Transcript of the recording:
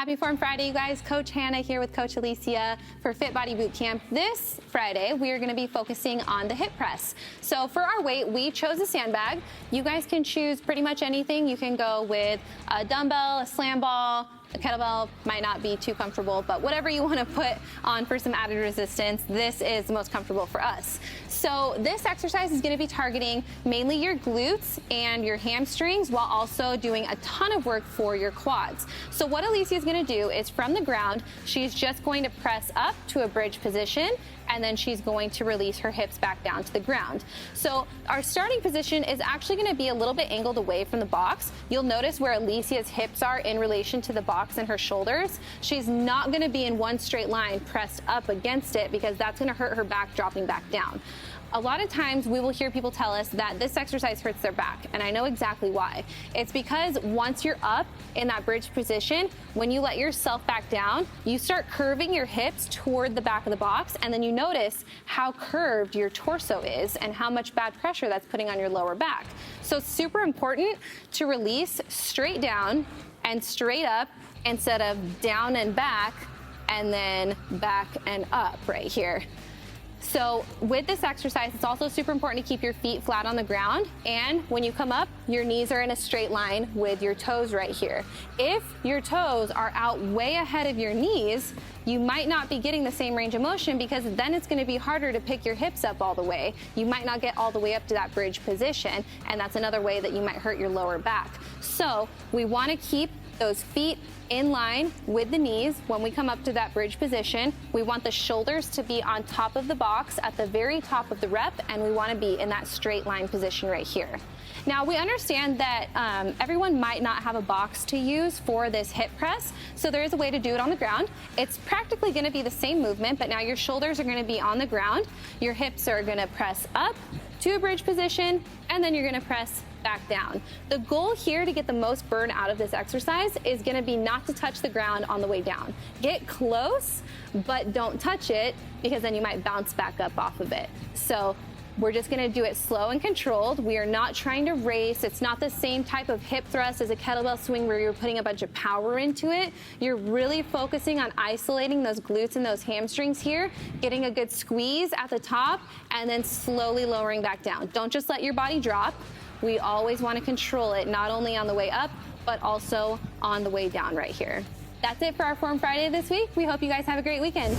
Happy Form Friday, you guys. Coach Hannah here with Coach Alicia for Fit Body Bootcamp. This Friday, we are going to be focusing on the hip press. So for our weight, we chose a sandbag. You guys can choose pretty much anything. You can go with a dumbbell, a slam ball, a kettlebell. Might not be too comfortable, but whatever you want to put on for some added resistance, this is the most comfortable for us. So this exercise is going to be targeting mainly your glutes and your hamstrings while also doing a ton of work for your quads. So what Alicia is going to do is from the ground, she's just going to press up to a bridge position, and then she's going to release her hips back down to the ground. So our starting position is actually going to be a little bit angled away from the box. You'll notice where Alicia's hips are in relation to the box and her shoulders. She's not going to be in one straight line pressed up against it because that's going to hurt her back dropping back down. A lot of times we will hear people tell us that this exercise hurts their back, and I know exactly why. It's because once you're up in that bridge position, when you let yourself back down, you start curving your hips toward the back of the box, and then you notice how curved your torso is and how much bad pressure that's putting on your lower back. So it's super important to release straight down and straight up instead of down and back and then back and up right here. So with this exercise, it's also super important to keep your feet flat on the ground, and when you come up, your knees are in a straight line with your toes right here. If your toes are out way ahead of your knees, you might not be getting the same range of motion because then it's going to be harder to pick your hips up all the way. You might not get all the way up to that bridge position, and that's another way that you might hurt your lower back. So we want to keep those feet in line with the knees when we come up to that bridge position. We want the shoulders to be on top of the box at the very top of the rep, and we want to be in that straight line position right here. Now we understand that everyone might not have a box to use for this hip press, so there is a way to do it on the ground. It's practically going to be the same movement, but now your shoulders are going to be on the ground. Your hips are going to press up to a bridge position, and then you're going to press back down. The goal here to get the most burn out of this exercise is going to be not to touch the ground on the way down. Get close, but don't touch it because then you might bounce back up off of it. So we're just going to do it slow and controlled. We are not trying to race. It's not the same type of hip thrust as a kettlebell swing where you're putting a bunch of power into it. You're really focusing on isolating those glutes and those hamstrings here, getting a good squeeze at the top, and then slowly lowering back down. Don't just let your body drop. We always want to control it, not only on the way up, but also on the way down right here. That's it for our Form Friday this week. We hope you guys have a great weekend.